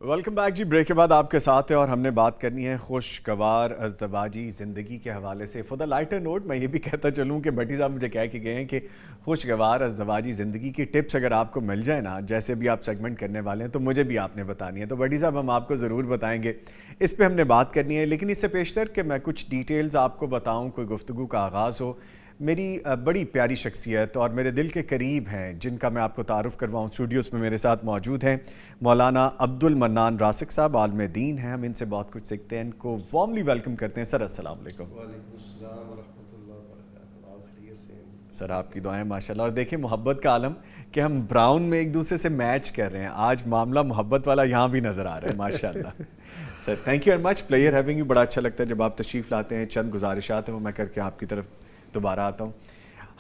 Welcome back جی. Break کے بعد آپ کے ساتھ ہے اور ہم نے بات کرنی ہے خوشگوار ازدواجی زندگی کے حوالے سے. فور دا لائٹر نوٹ میں یہ بھی کہتا چلوں کہ بھٹی صاحب مجھے کہہ کے گئے ہیں کہ خوشگوار ازدواجی زندگی کی ٹپس اگر آپ کو مل جائے نا, جیسے بھی آپ سیگمنٹ کرنے والے ہیں, تو مجھے بھی آپ نے بتانی ہے. تو بھٹی صاحب ہم آپ کو ضرور بتائیں گے, اس پہ ہم نے بات کرنی ہے. لیکن اس سے پیشتر کہ میں کچھ ڈیٹیلز آپ کو بتاؤں, کوئی گفتگو کا آغاز ہو, میری بڑی پیاری شخصیت اور میرے دل کے قریب ہیں جن کا میں آپ کو تعارف کرواؤں. اسٹوڈیوز میں میرے ساتھ موجود ہیں مولانا عبد المنان راسک صاحب, عالم دین ہیں. ہم ان سے بہت کچھ سیکھتے ہیں. ان کو وارملی ویلکم کرتے ہیں. سر السلام علیکم. وعلیکم السلام ورحمۃ اللہ وبرکاتہ. آپ خیریت سے ہیں؟ سر آپ کی دعائیں ماشاءاللہ. اور دیکھیں محبت کا عالم کہ ہم براؤن میں ایک دوسرے سے میچ کر رہے ہیں. آج معاملہ محبت والا یہاں بھی نظر آ رہا ہے ماشاءاللہ. Sir thank you very much. Player having you. بڑا اچھا لگتا ہے جب آپ تشریف لاتے ہیں. چند گزارشات ہیں وہ میں کر کے آپ کی طرف دوبارہ آتا ہوں.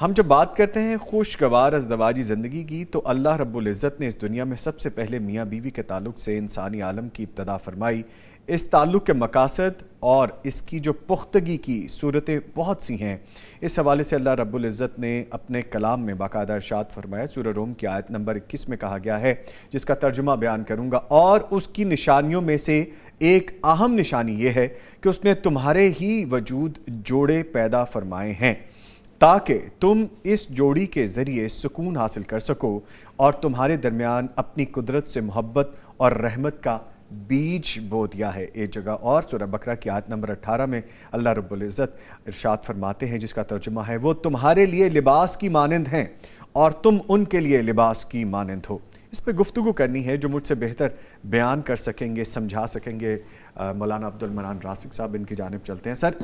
ہم جب بات کرتے ہیں خوشگوار ازدواجی زندگی کی, تو اللہ رب العزت نے اس دنیا میں سب سے پہلے میاں بیوی کے تعلق سے انسانی عالم کی ابتدا فرمائی. اس تعلق کے مقاصد اور اس کی جو پختگی کی صورتیں بہت سی ہیں. اس حوالے سے اللہ رب العزت نے اپنے کلام میں باقاعدہ ارشاد فرمایا. سورہ روم کی آیت نمبر 21 میں کہا گیا ہے, جس کا ترجمہ بیان کروں گا. اور اس کی نشانیوں میں سے ایک اہم نشانی یہ ہے کہ اس نے تمہارے ہی وجود جوڑے پیدا فرمائے ہیں تاکہ تم اس جوڑی کے ذریعے سکون حاصل کر سکو, اور تمہارے درمیان اپنی قدرت سے محبت اور رحمت کا بیج بو دیا ہے. ایک جگہ اور سورہ بقرہ کی آیت نمبر 18 میں اللہ رب العزت ارشاد فرماتے ہیں, جس کا ترجمہ ہے, وہ تمہارے لیے لباس کی مانند ہیں اور تم ان کے لیے لباس کی مانند ہو. اس پہ گفتگو کرنی ہے جو مجھ سے بہتر بیان کر سکیں گے, سمجھا سکیں گے. مولانا عبد المنان راسک صاحب, ان کی جانب چلتے ہیں. سر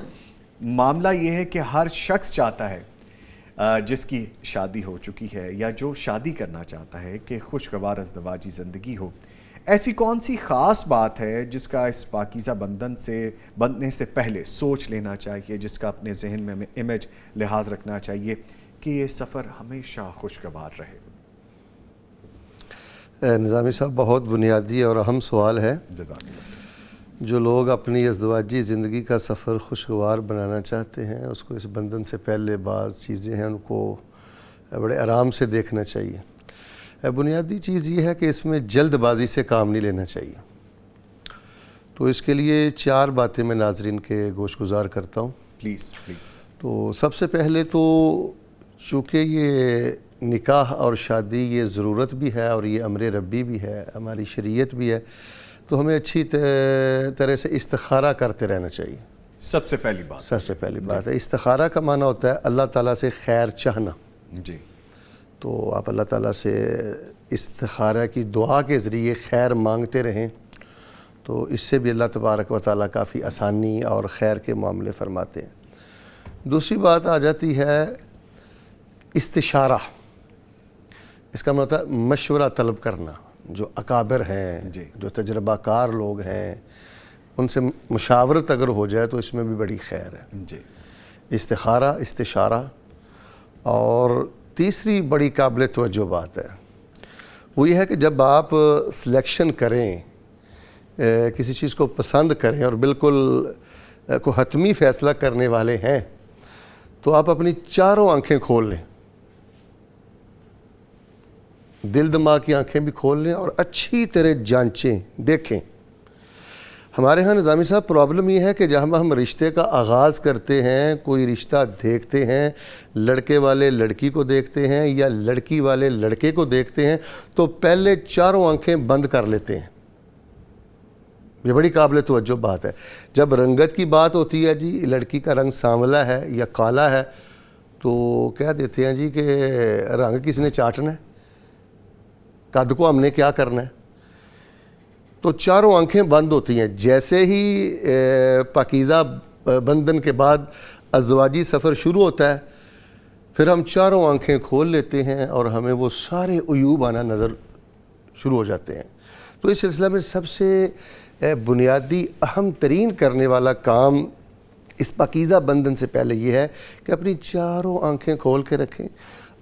معاملہ یہ ہے کہ ہر شخص چاہتا ہے جس کی شادی ہو چکی ہے یا جو شادی کرنا چاہتا ہے کہ خوشگوار ازدواجی زندگی ہو. ایسی کون سی خاص بات ہے جس کا اس پاکیزہ بندنے سے پہلے سوچ لینا چاہیے, جس کا اپنے ذہن میں امیج لحاظ رکھنا چاہیے کہ یہ سفر ہمیشہ خوشگوار رہے؟ نظامی صاحب, بہت بنیادی اور اہم سوال ہے. جزاک اللہ. جو لوگ اپنی ازدواجی زندگی کا سفر خوشگوار بنانا چاہتے ہیں, اس کو اس بندھن سے پہلے بعض چیزیں ہیں ان کو بڑے آرام سے دیکھنا چاہیے. بنیادی چیز یہ ہے کہ اس میں جلد بازی سے کام نہیں لینا چاہیے. تو اس کے لیے 4 باتیں میں ناظرین کے گوش گزار کرتا ہوں. Please please. تو سب سے پہلے تو چونکہ یہ نکاح اور شادی یہ ضرورت بھی ہے اور یہ امر ربی بھی ہے, ہماری شریعت بھی ہے, تو ہمیں اچھی طرح سے استخارہ کرتے رہنا چاہیے. سب سے پہلی بات ہے استخارہ کا معنی ہوتا ہے اللہ تعالیٰ سے خیر چاہنا. جی. تو آپ اللہ تعالیٰ سے استخارہ کی دعا کے ذریعے خیر مانگتے رہیں, تو اس سے بھی اللہ تبارک و تعالیٰ کافی آسانی اور خیر کے معاملے فرماتے ہیں. دوسری بات آ جاتی ہے استشارہ. اس کا مطلب ہے مشورہ طلب کرنا. جو اکابر ہیں, جو تجربہ کار لوگ ہیں, ان سے مشاورت اگر ہو جائے تو اس میں بھی بڑی خیر ہے. جی. استخارہ, استشارہ. اور تیسری بڑی قابل توجہ بات ہے وہ یہ ہے کہ جب آپ سلیکشن کریں, کسی چیز کو پسند کریں اور بالکل کو حتمی فیصلہ کرنے والے ہیں, تو آپ اپنی چاروں آنکھیں کھول لیں, دل دماغ کی آنکھیں بھی کھول لیں اور اچھی طرح جانچیں, دیکھیں. ہمارے ہاں نظامی صاحب پرابلم یہ ہے کہ جہاں ہم رشتے کا آغاز کرتے ہیں, کوئی رشتہ دیکھتے ہیں, لڑکے والے لڑکی کو دیکھتے ہیں یا لڑکی والے لڑکے کو دیکھتے ہیں, تو پہلے چاروں آنکھیں بند کر لیتے ہیں. یہ بڑی قابل توجہ بات ہے. جب رنگت کی بات ہوتی ہے, جی لڑکی کا رنگ سانولا ہے یا کالا ہے, تو کہہ دیتے ہیں جی کہ رنگ کس نے چاٹنا ہے, قد کو ہم نے کیا کرنا ہے. تو چاروں آنکھیں بند ہوتی ہیں. جیسے ہی پاکیزہ بندھن کے بعد ازدواجی سفر شروع ہوتا ہے, پھر ہم چاروں آنکھیں کھول لیتے ہیں اور ہمیں وہ سارے عیوب آنا نظر شروع ہو جاتے ہیں. تو اس سلسلہ میں سب سے بنیادی اہم ترین کرنے والا کام اس پاکیزہ بندھن سے پہلے یہ ہے کہ اپنی چاروں آنکھیں کھول کے رکھیں.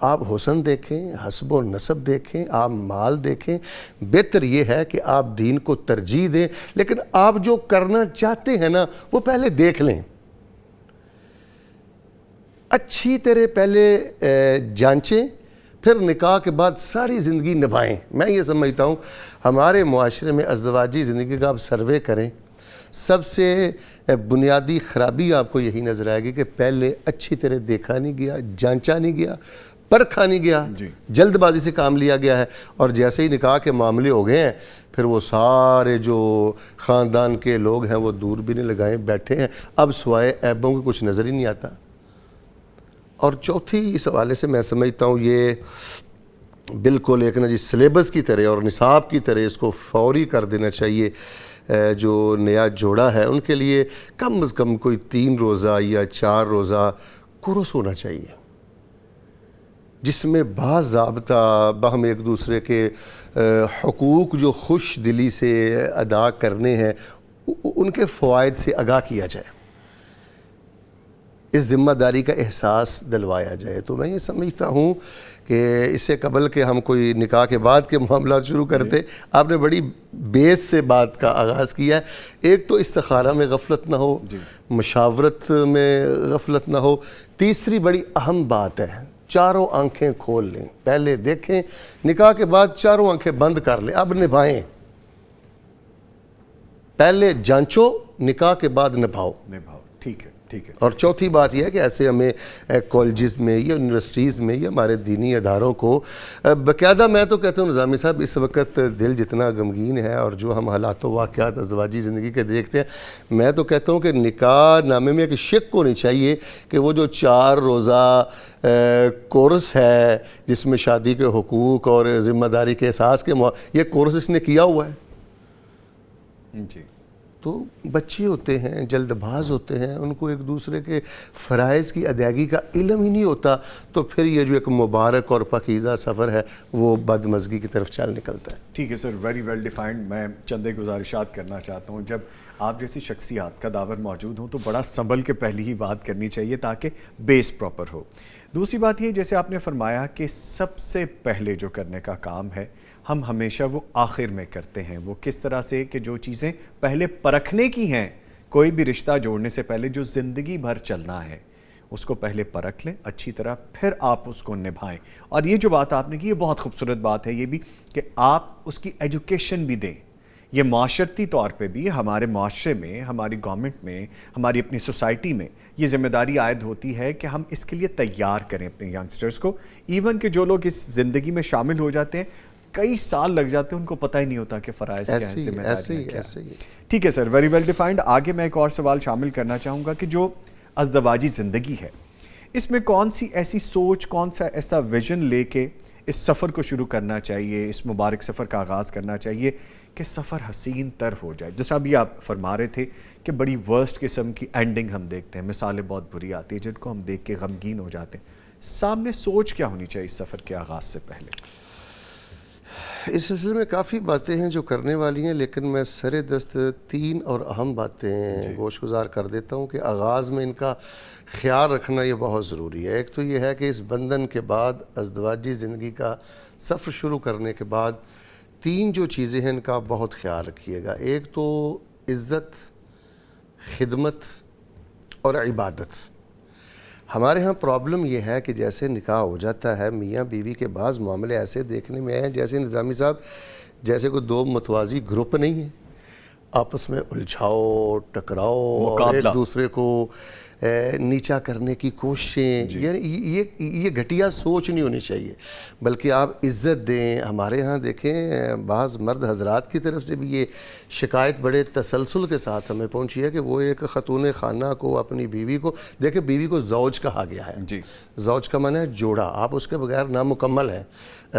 آپ حسن دیکھیں, حسب و نسب دیکھیں, آپ مال دیکھیں. بہتر یہ ہے کہ آپ دین کو ترجیح دیں, لیکن آپ جو کرنا چاہتے ہیں نا وہ پہلے دیکھ لیں. اچھی طرح پہلے جانچیں, پھر نکاح کے بعد ساری زندگی نبھائیں. میں یہ سمجھتا ہوں ہمارے معاشرے میں ازدواجی زندگی کا آپ سروے کریں, سب سے بنیادی خرابی آپ کو یہی نظر آئے گی کہ پہلے اچھی طرح دیکھا نہیں گیا, جانچا نہیں گیا, پرکھا نہیں گیا, جلد بازی سے کام لیا گیا ہے. اور جیسے ہی نکاح کے معاملے ہو گئے ہیں پھر وہ سارے جو خاندان کے لوگ ہیں وہ دور بھی نہیں لگائیں بیٹھے ہیں, اب سوائے عیبوں کے کچھ نظر ہی نہیں آتا. اور چوتھی اس حوالے سے میں سمجھتا ہوں یہ بالکل ایک نا جی سلیبس کی طرح اور نصاب کی طرح اس کو فوری کر دینا چاہیے. جو نیا جوڑا ہے ان کے لیے کم از کم کوئی 3 روزہ یا 4 روزہ کورس ہونا چاہیے, جس میں باضابطہ باہم ایک دوسرے کے حقوق جو خوش دلی سے ادا کرنے ہیں ان کے فوائد سے آگاہ کیا جائے, اس ذمہ داری کا احساس دلوایا جائے. تو میں یہ سمجھتا ہوں کہ اس سے قبل کہ ہم کوئی نکاح کے بعد کے معاملات شروع کرتے, آپ نے بڑی بیس سے بات کا آغاز کیا ہے. ایک تو استخارہ میں غفلت نہ ہو, مشاورت میں غفلت نہ ہو. تیسری بڑی اہم بات ہے, چاروں آنکھیں کھول لیں, پہلے دیکھیں, نکاح کے بعد چاروں آنکھیں بند کر لیں, اب نبھائیں. پہلے جانچو, نکاح کے بعد نبھاؤ. ٹھیک ہے, ٹھیک ہے. اور چوتھی بات یہ ہے کہ ایسے ہمیں کالجز میں یا یونیورسٹیز میں یا ہمارے دینی اداروں کو باقاعدہ, میں تو کہتا ہوں نظامی صاحب اس وقت دل جتنا غمگین ہے اور جو ہم حالات و واقعات ازدواجی زندگی کے دیکھتے ہیں, میں تو کہتا ہوں کہ نکاح نامے میں ایک شک ہونی چاہیے کہ وہ جو 4 روزہ کورس ہے جس میں شادی کے حقوق اور ذمہ داری کے احساس کے یہ کورس اس نے کیا ہوا ہے. جی. تو بچے ہوتے ہیں, جلد باز ہوتے ہیں, ان کو ایک دوسرے کے فرائض کی ادائیگی کا علم ہی نہیں ہوتا, تو پھر یہ جو ایک مبارک اور پاکیزہ سفر ہے وہ بدمزگی کی طرف چل نکلتا ہے. ٹھیک ہے سر, ویری ویل ڈیفائنڈ. میں چند گزارشات کرنا چاہتا ہوں. جب آپ جیسی شخصیات کا داور موجود ہوں تو بڑا سنبھل کے پہلی ہی بات کرنی چاہیے تاکہ بیس پراپر ہو. دوسری بات یہ جیسے آپ نے فرمایا کہ سب سے پہلے جو کرنے کا کام ہے ہم ہمیشہ وہ آخر میں کرتے ہیں. وہ کس طرح سے کہ جو چیزیں پہلے پرکھنے کی ہیں, کوئی بھی رشتہ جوڑنے سے پہلے جو زندگی بھر چلنا ہے اس کو پہلے پرکھ لیں اچھی طرح, پھر آپ اس کو نبھائیں. اور یہ جو بات آپ نے کی یہ بہت خوبصورت بات ہے یہ بھی کہ آپ اس کی ایجوکیشن بھی دیں. یہ معاشرتی طور پہ بھی ہمارے معاشرے میں, ہماری گورنمنٹ میں, ہماری اپنی سوسائٹی میں یہ ذمہ داری عائد ہوتی ہے کہ ہم اس کے لیے تیار کریں اپنے ینگسٹرز کو. ایون کہ جو لوگ اس زندگی میں شامل ہو جاتے ہیں کئی سال لگ جاتے ہیں, ان کو پتہ ہی نہیں ہوتا کہ فرائض کیا ہے, ذمہ داریاں کیا ہیں. ٹھیک ہے سر, ویری ویل ڈیفائنڈ. آگے میں ایک اور سوال شامل کرنا چاہوں گا کہ جو ازدواجی زندگی ہے اس میں کون سی ایسی سوچ, کون سا ایسا ویژن لے کے اس سفر کو شروع کرنا چاہیے, اس مبارک سفر کا آغاز کرنا چاہیے کہ سفر حسین تر ہو جائے. جیسا ابھی آپ فرما رہے تھے کہ بڑی ورسٹ قسم کی اینڈنگ ہم دیکھتے ہیں, مثالیں بہت بری آتی ہیں جن کو ہم دیکھ کے غمگین ہو جاتے ہیں. سامنے سوچ کیا ہونی چاہیے اس سفر کے آغاز سے پہلے؟ اس سلسلے میں کافی باتیں ہیں جو کرنے والی ہیں, لیکن میں سر دست 3 اور اہم باتیں گوش گزار کر دیتا ہوں کہ آغاز میں ان کا خیال رکھنا یہ بہت ضروری ہے. ایک تو یہ ہے کہ اس بندھن کے بعد, ازدواجی زندگی کا سفر شروع کرنے کے بعد 3 جو چیزیں ہیں ان کا بہت خیال رکھیے گا. ایک تو عزت, خدمت اور عبادت. ہمارے ہاں پرابلم یہ ہے کہ جیسے نکاح ہو جاتا ہے, میاں بیوی کے بعض معاملے ایسے دیکھنے میں آئے ہیں جیسے نظامی صاحب جیسے کوئی 2 متوازی گروپ نہیں ہیں, آپس میں الجھاؤ, ٹکراؤ, ایک دوسرے کو نیچا کرنے کی کوششیں. یعنی یہ گھٹیا سوچ نہیں ہونی چاہیے, بلکہ آپ عزت دیں. ہمارے ہاں دیکھیں بعض مرد حضرات کی طرف سے بھی یہ شکایت بڑے تسلسل کے ساتھ ہمیں پہنچی ہے کہ وہ ایک خاتون خانہ کو, اپنی بیوی کو, دیکھیں بیوی کو زوج کہا گیا ہے. زوج کا معنی ہے جوڑا, آپ اس کے بغیر نامکمل ہیں.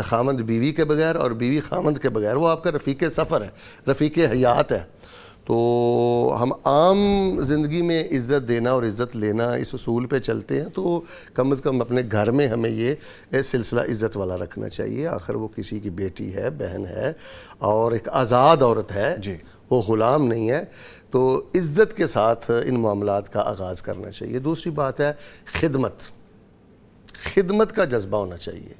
خامند بیوی کے بغیر اور بیوی خامند کے بغیر, وہ آپ کا رفیق سفر ہے, رفیق حیات ہے. تو ہم عام زندگی میں عزت دینا اور عزت لینا اس اصول پہ چلتے ہیں، تو کم از کم اپنے گھر میں ہمیں یہ سلسلہ عزت والا رکھنا چاہیے. آخر وہ کسی کی بیٹی ہے، بہن ہے، اور ایک آزاد عورت ہے، جی وہ غلام نہیں ہے. تو عزت کے ساتھ ان معاملات کا آغاز کرنا چاہیے. دوسری بات ہے خدمت کا جذبہ ہونا چاہیے.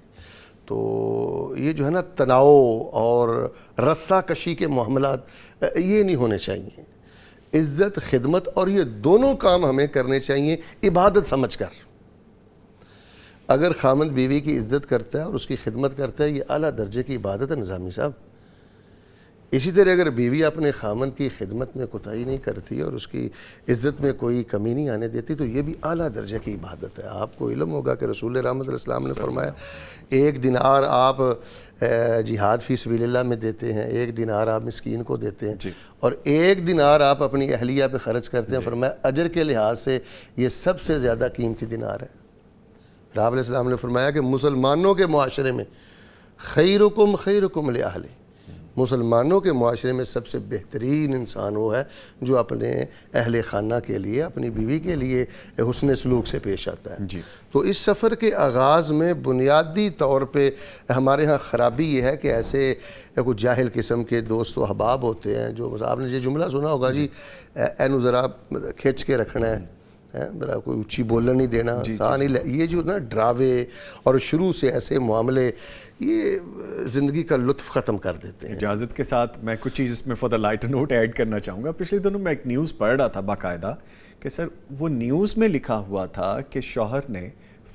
تو یہ جو ہے نا تناؤ اور رسہ کشی کے معاملات یہ نہیں ہونے چاہیے. عزت، خدمت، اور یہ دونوں کام ہمیں کرنے چاہیے عبادت سمجھ کر. اگر خامند بیوی کی عزت کرتا ہے اور اس کی خدمت کرتا ہے، یہ اعلیٰ درجے کی عبادت ہے نظامی صاحب. اسی طرح اگر بیوی اپنے خامند کی خدمت میں کوتاہی نہیں کرتی اور اس کی عزت میں کوئی کمی نہیں آنے دیتی، تو یہ بھی اعلیٰ درجے کی عبادت ہے. آپ کو علم ہوگا کہ رسول رحمت علیہ السلام نے فرمایا 1 دینار آپ جہاد فی سبیل اللہ میں دیتے ہیں، 1 دینار آپ مسکین کو دیتے ہیں، اور 1 دینار آپ اپنی اہلیہ پہ خرچ کرتے ہیں. فرمایا اجر کے لحاظ سے یہ سب سے زیادہ قیمتی دینار ہے. آپ علیہ السلام نے فرمایا کہ مسلمانوں کے معاشرے میں خیرکم خیرکم لأہلہ، مسلمانوں کے معاشرے میں سب سے بہترین انسان وہ ہے جو اپنے اہل خانہ کے لیے، اپنی بیوی کے لیے حسن سلوک سے پیش آتا ہے. جی. تو اس سفر کے آغاز میں بنیادی طور پہ ہمارے ہاں خرابی یہ ہے کہ ایسے کچھ جاہل قسم کے دوست و احباب ہوتے ہیں جو آپ نے یہ جملہ سنا ہوگا جی اینو ذرا کھینچ کے رکھنا ہے، ذرا کوئی اونچی بولن نہیں دینا، سا نہیں، یہ جو نا ڈراوے اور شروع سے ایسے معاملے یہ زندگی کا لطف ختم کر دیتے ہیں. اجازت کے ساتھ میں کچھ چیز اس میں for the light note add کرنا چاہوں گا. پچھلے دنوں میں ایک نیوز پڑھ رہا تھا باقاعدہ کہ سر وہ نیوز میں لکھا ہوا تھا کہ شوہر نے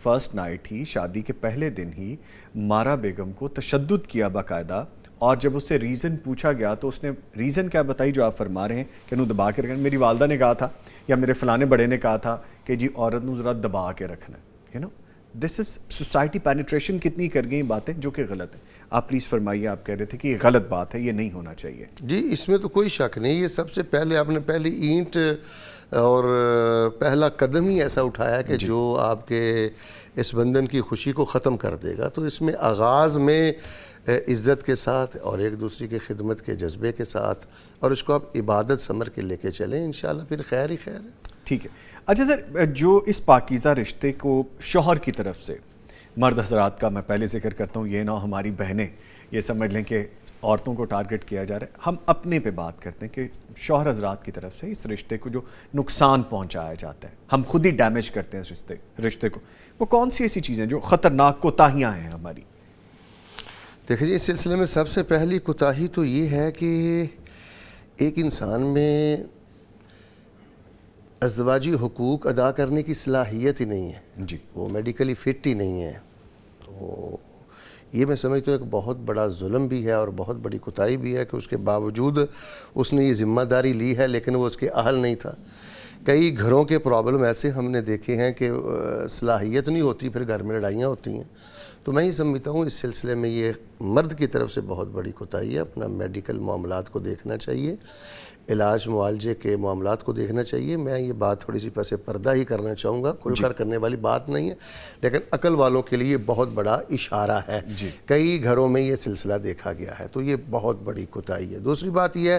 فرسٹ نائٹ ہی، شادی کے پہلے دن ہی مارا بیگم کو تشدد کیا باقاعدہ، اور جب اس سے ریزن پوچھا گیا تو اس نے ریزن کیا بتائی جو آپ فرما رہے ہیں کہ انہوں دبا کے رکھنا. میری والدہ نے کہا تھا یا میرے فلانے بڑے نے کہا تھا کہ جی عورت نو ذرا دبا کے رکھنا ہے. You know this is society penetration کتنی کر گئی باتیں جو کہ غلط ہیں. آپ پلیز فرمائیے، آپ کہہ رہے تھے کہ یہ غلط بات ہے، یہ نہیں ہونا چاہیے. جی اس میں تو کوئی شک نہیں. یہ سب سے پہلے آپ نے پہلی اینٹ اور پہلا قدم ہی ایسا اٹھایا کہ جو آپ کے اس بندھن کی خوشی کو ختم کر دے گا. تو اس میں آغاز میں عزت کے ساتھ اور ایک دوسرے کی خدمت کے جذبے کے ساتھ، اور اس کو آپ عبادت سمجھ کے لے کے چلیں، انشاءاللہ پھر خیر ہی خیر ہے. ٹھیک ہے. اچھا سر، جو اس پاکیزہ رشتے کو شوہر کی طرف سے مرد حضرات کا میں پہلے ذکر کرتا ہوں، یہ نہ ہماری بہنیں یہ سمجھ لیں کہ عورتوں کو ٹارگٹ کیا جا رہا ہے، ہم اپنے پہ بات کرتے ہیں کہ شوہر حضرات کی طرف سے اس رشتے کو جو نقصان پہنچایا جاتا ہے، ہم خود ہی ڈیمیج کرتے ہیں اس رشتے کو، وہ کون سی ایسی چیزیں جو خطرناک کوتاہیاں ہیں ہماری؟ دیکھیں جی، اس سلسلے میں سب سے پہلی کوتاہی تو یہ ہے کہ ایک انسان میں ازدواجی حقوق ادا کرنے کی صلاحیت ہی نہیں ہے. جی. وہ میڈیکلی فٹ ہی نہیں ہے. تو یہ میں سمجھتا ہوں ایک بہت بڑا ظلم بھی ہے اور بہت بڑی کوتاہی بھی ہے کہ اس کے باوجود اس نے یہ ذمہ داری لی ہے لیکن وہ اس کے اہل نہیں تھا. کئی گھروں کے پرابلم ایسے ہم نے دیکھے ہیں کہ صلاحیت نہیں ہوتی، پھر گھر میں لڑائیاں ہوتی ہیں. تو میں ہی سمجھتا ہوں اس سلسلے میں یہ مرد کی طرف سے بہت بڑی کوتاہی ہے. اپنا میڈیکل معاملات کو دیکھنا چاہیے، علاج معالجے کے معاملات کو دیکھنا چاہیے. میں یہ بات تھوڑی سی پس پردہ ہی کرنا چاہوں گا، کھل کر کرنے والی بات نہیں ہے، لیکن عقل والوں کے لیے بہت بڑا اشارہ ہے. کئی گھروں میں یہ سلسلہ دیکھا گیا ہے، تو یہ بہت بڑی کوتاہی ہے. دوسری بات یہ ہے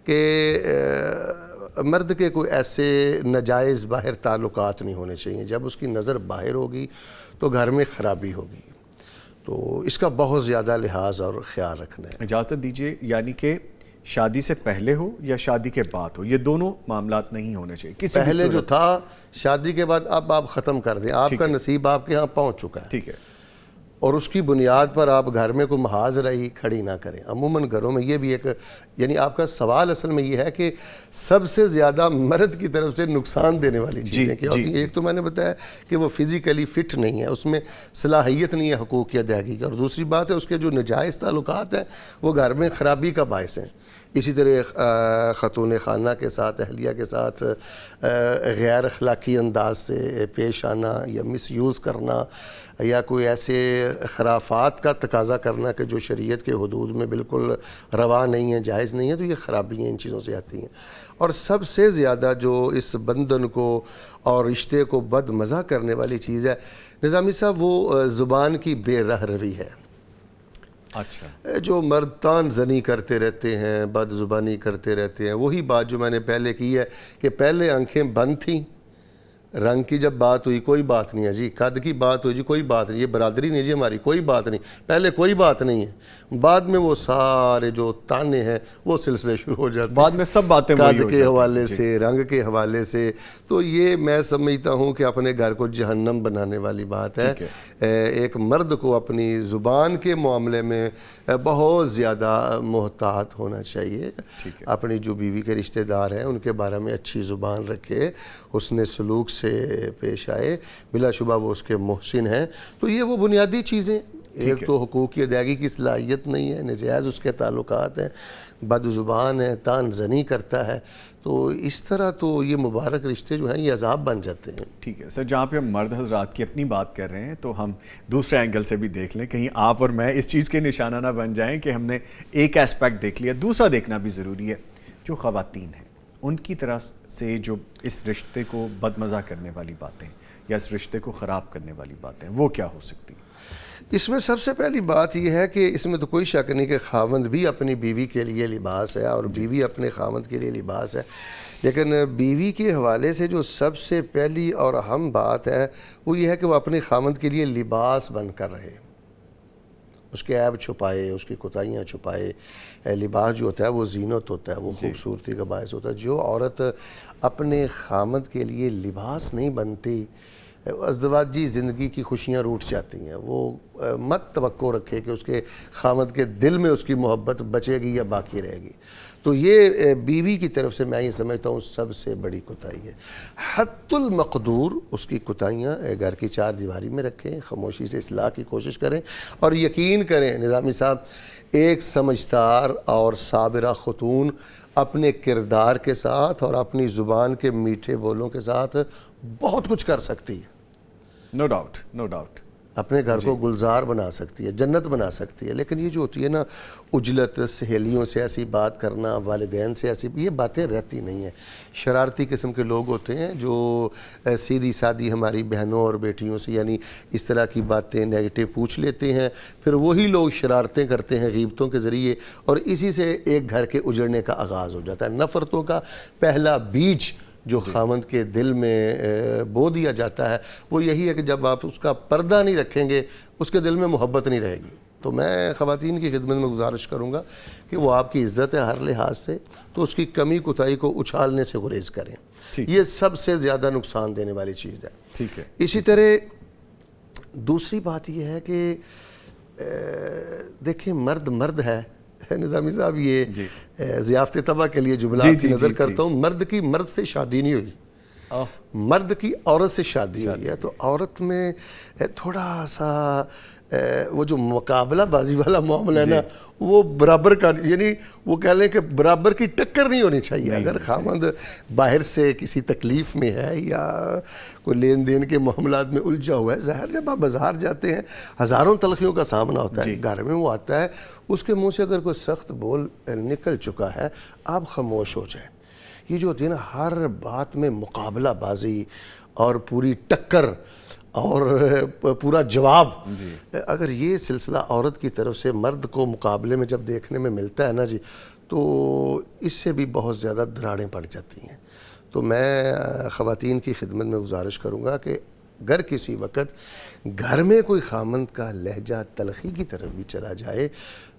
کہ مرد کے کوئی ایسے ناجائز باہر تعلقات نہیں ہونے چاہیے. جب اس کی نظر باہر ہوگی تو گھر میں خرابی ہوگی. تو اس کا بہت زیادہ لحاظ اور خیال رکھنا ہے. اجازت دیجیے، یعنی کہ شادی سے پہلے ہو یا شادی کے بعد ہو، یہ دونوں معاملات نہیں ہونے چاہیے. پہلے جو تھا شادی کے بعد اب آپ ختم کر دیں. آپ کا نصیب آپ کے ہاں پہنچ چکا ہے، ٹھیک ہے، اور اس کی بنیاد پر آپ گھر میں کوئی محاذ رہی کھڑی نہ کریں. عموماً گھروں میں یہ بھی ایک، یعنی آپ کا سوال اصل میں یہ ہے کہ سب سے زیادہ مرد کی طرف سے نقصان دینے والی چیزیں کیا ہوتی ہیں. ایک تو میں نے بتایا کہ وہ فزیکلی فٹ نہیں ہے، اس میں صلاحیت نہیں ہے حقوق کی ادائیگی کی، اور دوسری بات ہے اس کے جو ناجائز تعلقات ہیں وہ گھر میں خرابی کا باعث ہیں. اسی طرح خاتون خانہ کے ساتھ، اہلیہ کے ساتھ غیر اخلاقی انداز سے پیش آنا یا مس یوز کرنا یا کوئی ایسے خرافات کا تقاضا کرنا کہ جو شریعت کے حدود میں بالکل روا نہیں ہے، جائز نہیں ہے، تو یہ خرابیاں ان چیزوں سے آتی ہیں. اور سب سے زیادہ جو اس بندھن کو اور رشتے کو بد مزہ کرنے والی چیز ہے نظامی صاحب، وہ زبان کی بے رہ روی ہے. اچھا جو مرد تان زنی کرتے رہتے ہیں، بد زبانی کرتے رہتے ہیں، وہی بات جو میں نے پہلے کی ہے کہ پہلے آنکھیں بند تھیں، رنگ کی جب بات ہوئی کوئی بات نہیں ہے جی، قد کی بات ہوئی جی کوئی بات نہیں، یہ برادری نہیں جی ہماری، کوئی بات نہیں، پہلے کوئی بات نہیں ہے، بعد میں وہ سارے جو تانے ہیں وہ سلسلے شروع ہو جاتے ہیں، بعد میں سب باتیں وہی قد ہو کے جاتی حوالے ہیں سے، رنگ کے حوالے سے. تو یہ میں سمجھتا ہوں کہ اپنے گھر کو جہنم بنانے والی بات ہے. ایک مرد کو اپنی زبان کے معاملے میں بہت زیادہ محتاط ہونا چاہیے. اپنی جو بیوی کے رشتہ دار ہیں ان کے بارے میں اچھی زبان رکھے، حسن سلوک سے پیش آئے، بلا شبہ وہ اس کے محسن ہیں. تو یہ وہ بنیادی چیزیں، ایک تو حقوق کی ادائیگی کی صلاحیت نہیں ہے، ناجائز اس کے تعلقات ہیں، بد زبان ہے، تان زنی کرتا ہے، تو اس طرح تو یہ مبارک رشتے جو ہیں یہ عذاب بن جاتے ہیں. ٹھیک ہے سر، جہاں پہ ہم مرد حضرات کی اپنی بات کر رہے ہیں تو ہم دوسرے اینگل سے بھی دیکھ لیں، کہیں آپ اور میں اس چیز کے نشانہ نہ بن جائیں کہ ہم نے ایک ایسپیکٹ دیکھ لیا، دوسرا دیکھنا بھی ضروری ہے. جو خواتین ہیں ان کی طرف سے جو اس رشتے کو بدمزہ کرنے والی باتیں یا اس رشتے کو خراب کرنے والی باتیں وہ کیا ہو سکتی ہیں؟ اس میں سب سے پہلی بات یہ ہے کہ اس میں تو کوئی شک نہیں کہ خاوند بھی اپنی بیوی کے لیے لباس ہے اور بیوی اپنے خاوند کے لیے لباس ہے، لیکن بیوی کے حوالے سے جو سب سے پہلی اور اہم بات ہے وہ یہ ہے کہ وہ اپنے خاوند کے لیے لباس بن کر رہے، اس کے عیب چھپائے، اس کی کوتاہیاں چھپائے. لباس جو ہوتا ہے وہ زینت ہوتا ہے، وہ خوبصورتی کا باعث ہوتا ہے. جو عورت اپنے خاوند کے لیے لباس نہیں بنتی، ازدواجی زندگی کی خوشیاں روٹ جاتی ہیں. وہ مت توقع رکھے کہ اس کے خاوند کے دل میں اس کی محبت بچے گی یا باقی رہے گی. تو یہ بیوی کی طرف سے میں یہ سمجھتا ہوں سب سے بڑی کوتاہی ہے. حد المقدور اس کی کوتاہیاں گھر کی چار دیواری میں رکھیں، خاموشی سے اصلاح کی کوشش کریں، اور یقین کریں نظامی صاحب، ایک سمجھدار اور صابرہ خاتون اپنے کردار کے ساتھ اور اپنی زبان کے میٹھے بولوں کے ساتھ بہت کچھ کر سکتی ہے. No doubt, no doubt. اپنے گھر کو گلزار بنا سکتی ہے، جنت بنا سکتی ہے. لیکن یہ جو ہوتی ہے نا عجلت، سہیلیوں سے ایسی بات کرنا، والدین سے ایسی، یہ باتیں رہتی نہیں ہیں. شرارتی قسم کے لوگ ہوتے ہیں جو سیدھی سادی ہماری بہنوں اور بیٹیوں سے یعنی اس طرح کی باتیں نیگیٹو پوچھ لیتے ہیں، پھر وہی لوگ شرارتیں کرتے ہیں غیبتوں کے ذریعے، اور اسی سے ایک گھر کے اجڑنے کا آغاز ہو جاتا ہے. نفرتوں کا پہلا بیج جو خاوند کے دل میں بو دیا جاتا ہے وہ یہی ہے کہ جب آپ اس کا پردہ نہیں رکھیں گے اس کے دل میں محبت نہیں رہے گی. تو میں خواتین کی خدمت میں گزارش کروں گا کہ وہ آپ کی عزت ہے ہر لحاظ سے، تو اس کی کمی کوتاہی کو اچھالنے سے گریز کریں. یہ سب سے زیادہ نقصان دینے والی چیز ہے. ٹھیک ہے. اسی طرح دوسری بات یہ ہے کہ دیکھیں مرد ہے. نظامی صاحب یہ ضیافت طبع کے لیے جملات کی نظر کرتا ہوں. مرد کی مرد سے شادی نہیں ہوئی، مرد کی عورت سے شادی ہوئی ہے. تو عورت میں تھوڑا سا وہ جو مقابلہ بازی والا معاملہ ہے نا وہ برابر کا، یعنی وہ کہہ لیں کہ برابر کی ٹکر نہیں ہونی چاہیے. اگر خاوند باہر سے کسی تکلیف میں ہے یا کوئی لین دین کے معاملات میں الجھا ہوا ہے، ظاہر جب آپ بازار جاتے ہیں ہزاروں تلخیوں کا سامنا ہوتا ہے. گھر میں وہ آتا ہے، اس کے منہ سے اگر کوئی سخت بول نکل چکا ہے آپ خاموش ہو جائیں. یہ جو ہوتی ہے نا ہر بات میں مقابلہ بازی اور پوری ٹکر اور پورا جواب، اگر یہ سلسلہ عورت کی طرف سے مرد کو مقابلے میں جب دیکھنے میں ملتا ہے نا جی، تو اس سے بھی بہت زیادہ دراڑیں پڑ جاتی ہیں. تو میں خواتین کی خدمت میں گزارش کروں گا کہ اگر کسی وقت گھر میں کوئی خامند کا لہجہ تلخی کی طرف بھی چلا جائے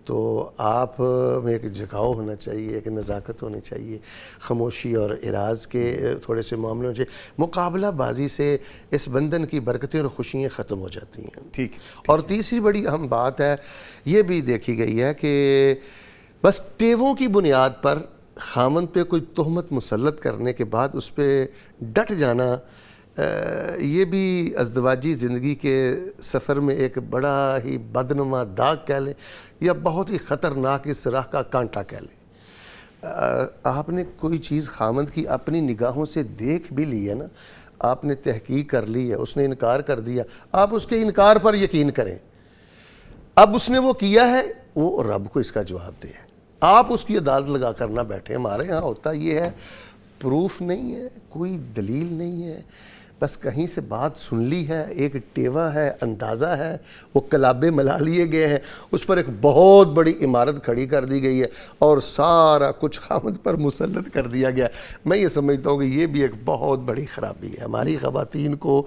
تو آپ میں ایک جھکاؤ ہونا چاہیے، ایک نزاکت ہونی چاہیے، خاموشی اور اعراض کے تھوڑے سے معاملے ہونے چاہیے. مقابلہ بازی سے اس بندھن کی برکتیں اور خوشیاں ختم ہو جاتی ہیں. ٹھیک. اور تیسری بڑی اہم بات ہے یہ بھی دیکھی گئی ہے کہ بس ٹیووں کی بنیاد پر خاوند پہ کوئی تہمت مسلط کرنے کے بعد اس پہ ڈٹ جانا، یہ بھی ازدواجی زندگی کے سفر میں ایک بڑا ہی بدنما داغ کہہ لیں یا بہت ہی خطرناک اس راہ کا کانٹا کہہ لیں. آپ نے کوئی چیز خاوند کی اپنی نگاہوں سے دیکھ بھی لی ہے نا، آپ نے تحقیق کر لی ہے، اس نے انکار کر دیا، آپ اس کے انکار پر یقین کریں. اب اس نے وہ کیا ہے، وہ رب کو اس کا جواب دے. آپ اس کی عدالت لگا کر نہ بیٹھیں. ہمارے ہاں ہوتا یہ ہے، پروف نہیں ہے، کوئی دلیل نہیں ہے، بس کہیں سے بات سن لی ہے, ایک ٹیوا ہے, اندازہ ہے, وہ کلابے ملا لیے گئے ہیں, اس پر ایک بہت بڑی عمارت کھڑی کر دی گئی ہے اور سارا کچھ خاوند پر مسلط کر دیا گیا. میں یہ سمجھتا ہوں کہ یہ بھی ایک بہت بڑی خرابی ہے. ہماری خواتین کو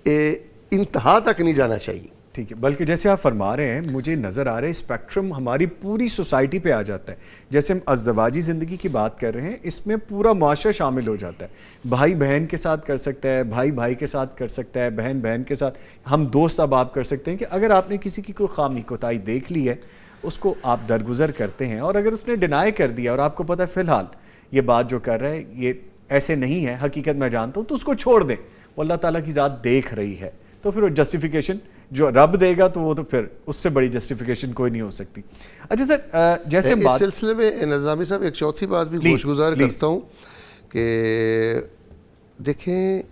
انتہا تک نہیں جانا چاہیے. ٹھیک ہے, بلکہ جیسے آپ فرما رہے ہیں مجھے نظر آ رہا ہے اسپیکٹرم ہماری پوری سوسائٹی پہ آ جاتا ہے. جیسے ہم ازدواجی زندگی کی بات کر رہے ہیں, اس میں پورا معاشرہ شامل ہو جاتا ہے. بھائی بہن کے ساتھ کر سکتا ہے, بھائی بھائی کے ساتھ کر سکتا ہے, بہن بہن کے ساتھ, ہم دوست احباب کر سکتے ہیں کہ اگر آپ نے کسی کی کوئی خامی کوتاہی دیکھ لی ہے اس کو آپ درگزر کرتے ہیں, اور اگر اس نے ڈینائی کر دیا اور آپ کو پتہ ہے فی الحال یہ بات جو کر رہا ہے یہ ایسے نہیں ہے, حقیقت میں جانتا ہوں, تو اس کو چھوڑ دیں. وہ اللہ تعالیٰ کی ذات دیکھ رہی ہے, تو پھر وہ جسٹیفیکیشن جو رب دے گا تو وہ تو پھر اس سے بڑی جسٹیفیکیشن کوئی نہیں ہو سکتی. اچھا سر, جیسے اس سلسلے میں نظامی صاحب ایک چوتھی بات بھی گوش گزار کرتا ہوں کہ دیکھیں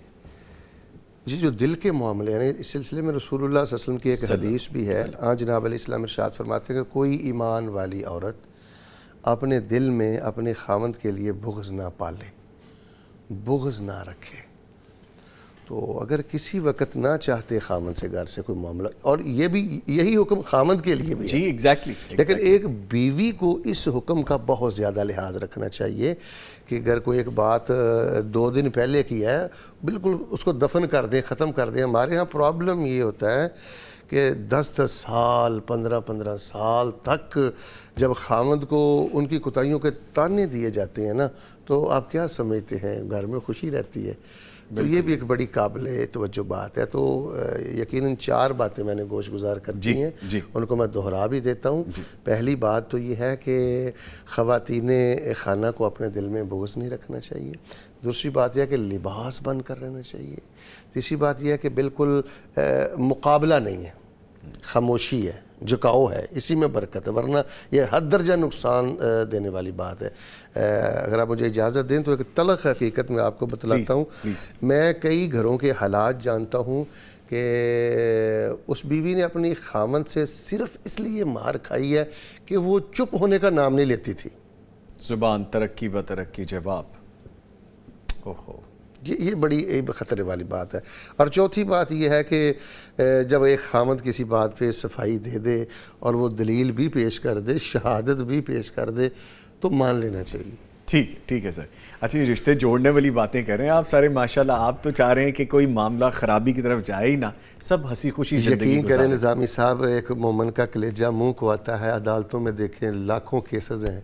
جی جو دل کے معاملے ہیں, اس سلسلے میں رسول اللہ صلی اللہ علیہ وسلم کی ایک حدیث بھی ہے. جناب علیہ السلام ارشاد فرماتے ہیں کہ کوئی ایمان والی عورت اپنے دل میں اپنے خاوند کے لیے بغض نہ پالے, بغض نہ رکھے. تو اگر کسی وقت نہ چاہتے خامند سے گھر سے کوئی معاملہ, اور یہ بھی یہی حکم خامند کے لیے بھی ہے, جی ایگزیکٹلی, لیکن ایک بیوی کو اس حکم کا بہت زیادہ لحاظ رکھنا چاہیے کہ اگر کوئی ایک بات 2 دن پہلے کی ہے بالکل اس کو دفن کر دیں, ختم کر دیں. ہمارے ہاں پرابلم یہ ہوتا ہے کہ 10 سال 15 سال تک جب خامند کو ان کی کوتاہیوں کے تانے دیے جاتے ہیں نا, تو آپ کیا سمجھتے ہیں گھر میں خوشی رہتی ہے؟ تو یہ بھی ایک بڑی قابل توجہ بات ہے. تو یقیناً 4 باتیں میں نے گوش گزار کر دی ہیں, ان کو میں دہرا بھی دیتا ہوں. پہلی بات تو یہ ہے کہ خواتین خانہ کو اپنے دل میں بغض نہیں رکھنا چاہیے. دوسری بات یہ ہے کہ لباس بن کر رہنا چاہیے. تیسری بات یہ ہے کہ بالکل مقابلہ نہیں ہے, خاموشی ہے, جھکاؤ ہے, اسی میں برکت ہے, ورنہ یہ حد درجہ نقصان دینے والی بات ہے. اگر آپ مجھے اجازت دیں تو ایک تلخ حقیقت میں آپ کو بتلاتا ہوں. میں کئی گھروں کے حالات جانتا ہوں کہ اس بیوی نے اپنی خامند سے صرف اس لیے مار کھائی ہے کہ وہ چپ ہونے کا نام نہیں لیتی تھی. زبان ترقی بترقی جواب. اوہو, یہ بڑی خطرے والی بات ہے. اور چوتھی بات یہ ہے کہ جب ایک خامند کسی بات پہ صفائی دے دے اور وہ دلیل بھی پیش کر دے, شہادت بھی پیش کر دے, تو مان لینا چاہیے. ٹھیک ہے سر. اچھا, یہ رشتے جوڑنے والی باتیں کر رہے ہیں آپ سارے ماشاءاللہ. آپ تو چاہ رہے ہیں کہ کوئی معاملہ خرابی کی طرف جائے ہی نہ, سب ہنسی خوشی زندگی یقین کریں نظامی صاحب, ایک مومن کا کلیجہ منہ کو آتا ہے. عدالتوں میں دیکھیں لاکھوں کیسز ہیں,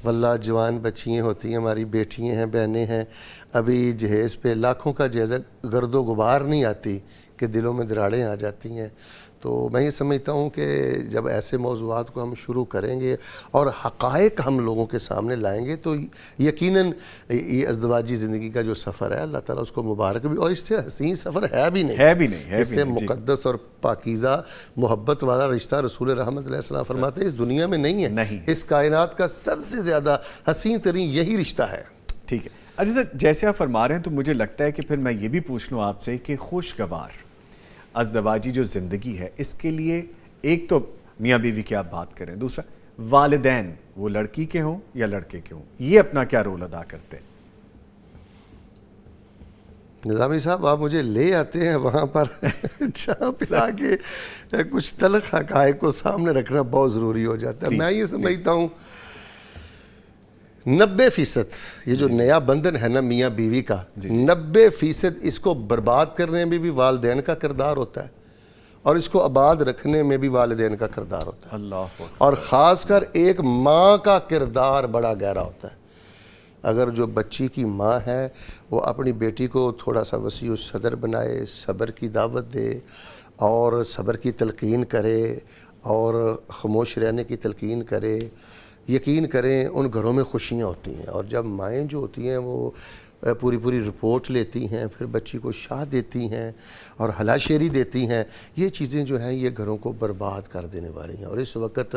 واللہ جوان بچیاں ہوتی ہیں, ہماری بیٹیاں ہیں, بہنیں ہیں, ابھی جہیز پہ لاکھوں کا جہیز, گرد و غبار نہیں آتی کہ دلوں میں دراڑیں آ جاتی ہیں. تو میں یہ سمجھتا ہوں کہ جب ایسے موضوعات کو ہم شروع کریں گے اور حقائق ہم لوگوں کے سامنے لائیں گے تو یقیناً یہ ازدواجی زندگی کا جو سفر ہے اللہ تعالیٰ اس کو مبارک بھی, اور اس سے حسین سفر ہے بھی نہیں. اس سے مقدس اور پاکیزہ محبت والا رشتہ رسول رحمت علیہ السلام فرماتے ہیں اس دنیا میں نہیں ہے. اس کائنات کا سب سے زیادہ حسین ترین یہی رشتہ ہے. ٹھیک ہے. اچھا سر, جیسے آپ فرما رہے ہیں تو مجھے لگتا ہے کہ پھر میں یہ بھی پوچھ لوں آپ سے کہ خوشگوار ازدواجی جو زندگی ہے اس کے لیے ایک تو میاں بیوی کی آپ بات کریں, دوسرا والدین وہ لڑکی کے ہوں یا لڑکے کے ہوں, یہ اپنا کیا رول ادا کرتے ہیں؟ نظامی صاحب آپ مجھے لے آتے ہیں وہاں پر جہاں پہ آگے کچھ تلخ حقائق کو سامنے رکھنا بہت ضروری ہو جاتا ہے. میں یہ سمجھتا ہوں 90% یہ جو نیا بندھن ہے نا میاں بیوی کا, 90% اس کو برباد کرنے میں بھی والدین کا کردار ہوتا ہے, اور اس کو آباد رکھنے میں بھی والدین کا کردار ہوتا ہے. اللہ, اور خاص کر ایک ماں کا کردار بڑا گہرا ہوتا ہے. اگر جو بچی کی ماں ہے وہ اپنی بیٹی کو تھوڑا سا وسیع الصدر بنائے, صبر کی دعوت دے اور صبر کی تلقین کرے اور خاموش رہنے کی تلقین کرے, یقین کریں ان گھروں میں خوشیاں ہوتی ہیں. اور جب مائیں جو ہوتی ہیں وہ پوری رپورٹ لیتی ہیں, پھر بچی کو شاہ دیتی ہیں اور ہلا شیری دیتی ہیں, یہ چیزیں جو ہیں یہ گھروں کو برباد کر دینے والی ہیں. اور اس وقت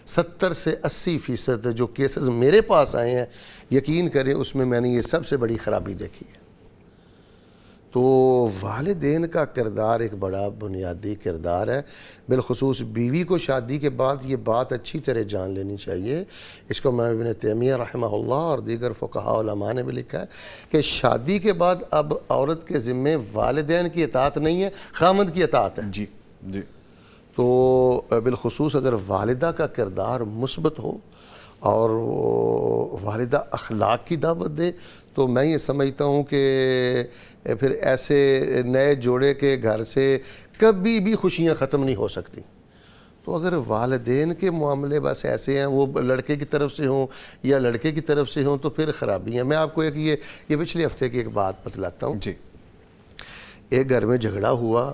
70 سے 80% جو کیسز میرے پاس آئے ہیں, یقین کریں اس میں نے یہ سب سے بڑی خرابی دیکھی ہے. تو والدین کا کردار ایک بڑا بنیادی کردار ہے. بالخصوص بیوی کو شادی کے بعد یہ بات اچھی طرح جان لینی چاہیے. اس کو امام ابن تیمیہ رحمہ اللہ اور دیگر فقہاء علماء نے بھی لکھا ہے کہ شادی کے بعد اب عورت کے ذمے والدین کی اطاعت نہیں ہے، خامند کی اطاعت ہے. جی جی. تو بالخصوص اگر والدہ کا کردار مثبت ہو اور والدہ اخلاق کی دعوت دے تو میں یہ سمجھتا ہوں کہ پھر ایسے نئے جوڑے کے گھر سے کبھی بھی خوشیاں ختم نہیں ہو سکتی. تو اگر والدین کے معاملے بس ایسے ہیں، وہ لڑکے کی طرف سے ہوں یا لڑکے کی طرف سے ہوں، تو پھر خرابی ہیں. میں آپ کو یہ پچھلے ہفتے کی ایک بات بتلاتا ہوں. جی. ایک گھر میں جھگڑا ہوا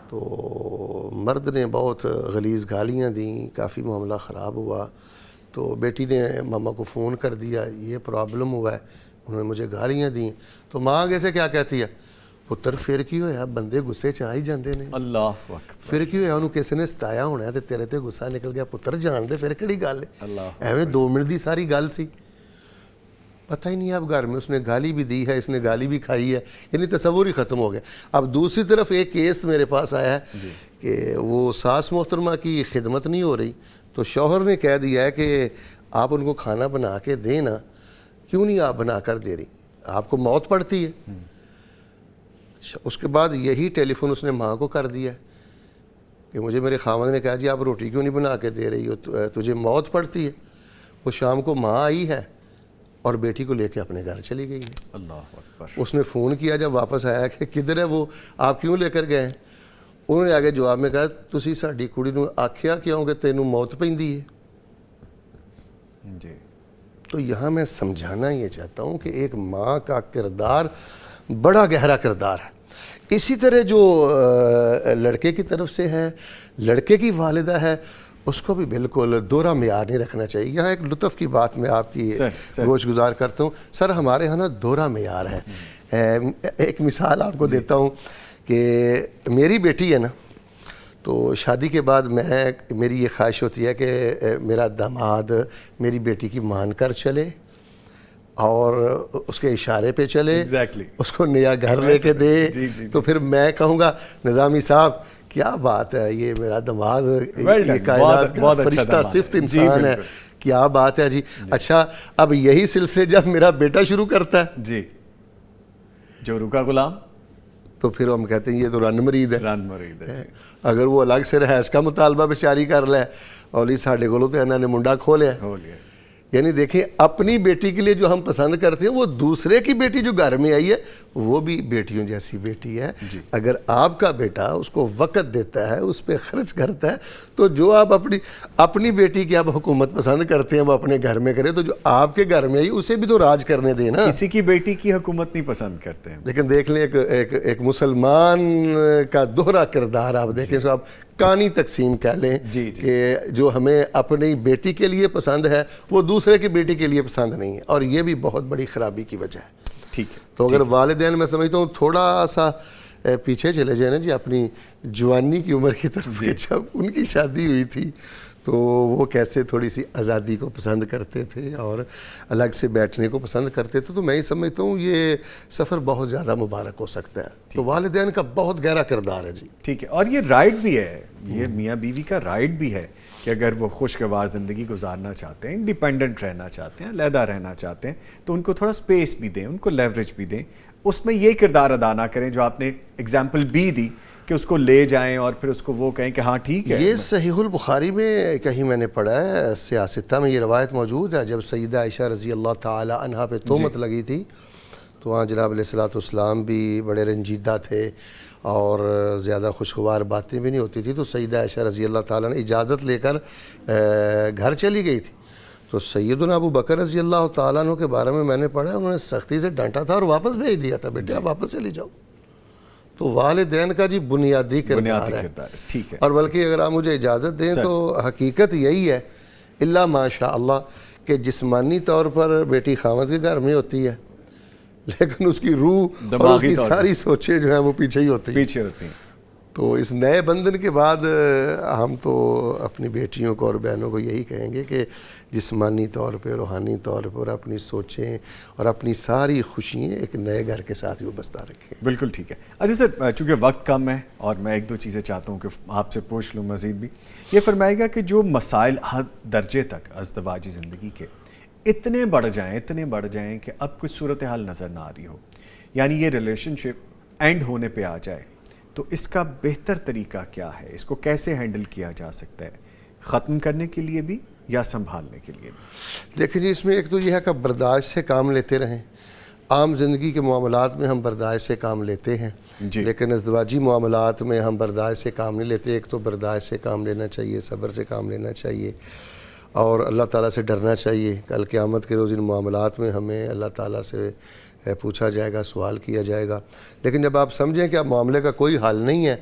تو مرد نے بہت غلیظ گالیاں دیں، کافی معاملہ خراب ہوا. تو بیٹی نے ماما کو فون کر دیا، یہ پرابلم ہوا ہے، انہوں نے مجھے گالیاں دیں. تو ماں آگے سے کیا کہتی ہے؟ پتر پھر کی ہویا، بندے غصے چ آ ہی جاندے نے. اللہ اکبر. پھر کی ہویا، انہوں کسی نے ستایا ہونا ہے تے تیرے تے غصہ نکل گیا. پتر جان دے پھر کیڑی گل ہے. اللہ ایویں 2 منٹ دی ساری گل سی، پتہ ہی نہیں اب گھر میں اس نے گالی بھی دی ہے، اس نے گالی بھی کھائی ہے، یعنی تصور ہی ختم ہو گیا. اب دوسری طرف ایک کیس میرے پاس آیا ہے کہ وہ ساس محترمہ کی خدمت نہیں ہو رہی، تو شوہر نے کہہ دیا ہے کہ آپ ان کو کھانا بنا کے دیں نا. کیوں نہیں آپ بنا کر دے رہی؟ آپ کو موت پڑتی ہے. اس کے بعد یہی ٹیلی فون اس نے ماں کو کر دیا کہ مجھے میرے خاوند نے کہا جی آپ روٹی کیوں نہیں بنا کے دے رہی ہو، تجھے موت پڑتی ہے. وہ شام کو ماں آئی ہے اور بیٹی کو لے کے اپنے گھر چلی گئی ہے. اللہ اکبر. اس نے فون کیا جب واپس آیا کہ کدھر ہے وہ، آپ کیوں لے کر گئے ہیں؟ انہوں نے آگے جواب میں کہا تسی ساڈی کڑی نوں آکھیا کیوں کہ تینوں موت پیندی ہے. جی. تو یہاں میں سمجھانا یہ چاہتا ہوں کہ ایک ماں کا کردار بڑا گہرا کردار ہے. اسی طرح جو لڑکے کی طرف سے ہے، لڑکے کی والدہ ہے، اس کو بھی بالکل دوہرا معیار نہیں رکھنا چاہیے. یہاں ایک لطف کی بات میں آپ کی گوش گزار کرتا ہوں. سر ہمارے ہاں نا دوہرا معیار ہے. ایک مثال آپ کو دیتا ہوں کہ میری بیٹی ہے نا، تو شادی کے بعد میری یہ خواہش ہوتی ہے کہ میرا داماد میری بیٹی کی مان کر چلے اور اس کے اشارے پہ چلے، اس کو نیا گھر لے کے دے. تو پھر میں کہوں گا نظامی صاحب کیا بات ہے، یہ میرا داماد یہ کائنات کا فرشتہ صفت انسان ہے، کیا بات ہے جی. اچھا اب یہی سلسلے جب میرا بیٹا شروع کرتا ہے جی، جو رکا غلام، تو پھر ہم کہتے ہیں یہ تو رن مرید ہے. رن مرید ہے. اگر وہ الگ سے رہائش کا مطالبہ بچاری کر لے اور ساڈے کولوں تو انہوں نے منڈا کھولیا. یعنی دیکھیں اپنی بیٹی کے لیے جو ہم پسند کرتے ہیں وہ دوسرے کی بیٹی جو گھر میں آئی ہے وہ بھی بیٹیوں جیسی بیٹی ہے. اگر آپ کا بیٹا اس کو وقت دیتا ہے، اس پہ خرچ کرتا ہے، تو جو آپ اپنی بیٹی کی آپ حکومت پسند کرتے ہیں وہ اپنے گھر میں کرے، تو جو آپ کے گھر میں آئی اسے بھی تو راج کرنے دیں نا. کسی کی بیٹی کی حکومت نہیں پسند کرتے ہیں. لیکن دیکھ لیں ایک مسلمان کا دوہرا کردار آپ دیکھیں. سو آپ کانی تقسیم کہہ لیں کہ جو ہمیں اپنی بیٹی کے لیے پسند ہے وہ دوسرے کی بیٹی کے لیے پسند نہیں ہے، اور یہ بھی بہت بڑی خرابی کی وجہ ہے. ٹھیک ہے. تو اگر والدین میں سمجھتا ہوں تھوڑا سا پیچھے چلے جائیں نا جی اپنی جوانی کی عمر کی طرف، جب ان کی شادی ہوئی تھی تو وہ کیسے تھوڑی سی آزادی کو پسند کرتے تھے اور الگ سے بیٹھنے کو پسند کرتے تھے. تو میں ہی سمجھتا ہوں یہ سفر بہت زیادہ مبارک ہو سکتا ہے. تو والدین کا بہت گہرا کردار ہے جی. ٹھیک ہے. اور یہ رائٹ بھی ہے، یہ میاں بیوی کا رائٹ بھی ہے کہ اگر وہ خوشگوار زندگی گزارنا چاہتے ہیں، انڈیپینڈنٹ رہنا چاہتے ہیں، علیحدہ رہنا چاہتے ہیں، تو ان کو تھوڑا سپیس بھی دیں، ان کو لیوریج بھی دیں. اس میں یہ کردار ادا نہ کریں جو آپ نے اگزامپل بھی دی کہ اس کو لے جائیں اور پھر اس کو وہ کہیں کہ ہاں ٹھیک ہے. یہ صحیح البخاری میں کہیں میں نے پڑھا ہے، سیاستہ میں یہ روایت موجود ہے. جب سیدہ عائشہ رضی اللہ تعالی عنہا پہ تہمت لگی تھی تو وہاں جناب علیہ الصلوۃ والسلام بھی بڑے رنجیدہ تھے اور زیادہ خوشگوار باتیں بھی نہیں ہوتی تھی. تو سیدہ عائشہ رضی اللہ تعالیٰ نے اجازت لے کر گھر چلی گئی تھی. تو سیدنا ابو بکر رضی اللہ تعالیٰ عنہ کے بارے میں نے پڑھا، انہوں نے سختی سے ڈانٹا تھا اور واپس بھیج دیا تھا، بیٹے آپ واپس چلی جاؤ. تو والدین کا جی بنیادی کردار ہے. ٹھیک ہے. اور بلکہ اگر آپ مجھے اجازت دیں تو حقیقت یہی ہے الا ماشاء اللہ کہ جسمانی طور پر بیٹی خاوند کے گھر میں ہوتی ہے لیکن اس کی روح اور اس کی ساری سوچیں جو ہیں وہ پیچھے ہی ہوتی ہیں. تو اس نئے بندھن کے بعد ہم تو اپنی بیٹیوں کو اور بہنوں کو یہی کہیں گے کہ جسمانی طور پہ، روحانی طور پر اپنی سوچیں اور اپنی ساری خوشیاں ایک نئے گھر کے ساتھ وابستہ رکھیں. بالکل ٹھیک ہے. اچھا سر، چونکہ وقت کم ہے اور میں ایک دو چیزیں چاہتا ہوں کہ آپ سے پوچھ لوں مزید بھی. یہ فرمائے گا کہ جو مسائل حد درجے تک ازدواجی زندگی کے اتنے بڑھ جائیں کہ اب کچھ صورتحال نظر نہ آ رہی ہو، یعنی یہ ریلیشن شپ اینڈ ہونے پہ آ جائے، تو اس کا بہتر طریقہ کیا ہے؟ اس کو کیسے ہینڈل کیا جا سکتا ہے، ختم کرنے کے لیے بھی یا سنبھالنے کے لیے بھی؟ دیکھیں جی، اس میں ایک تو یہ ہے کہ برداشت سے کام لیتے رہیں. عام زندگی کے معاملات میں ہم برداشت سے کام لیتے ہیں جی. لیکن ازدواجی معاملات میں ہم برداشت سے کام نہیں لیتے. ایک تو برداشت سے کام لینا چاہیے، صبر سے کام لینا چاہیے اور اللہ تعالیٰ سے ڈرنا چاہیے. کل قیامت کے روز ان معاملات میں ہمیں اللہ تعالیٰ سے پوچھا جائے گا، سوال کیا جائے گا. لیکن جب آپ سمجھیں کہ اب معاملے کا کوئی حل نہیں ہے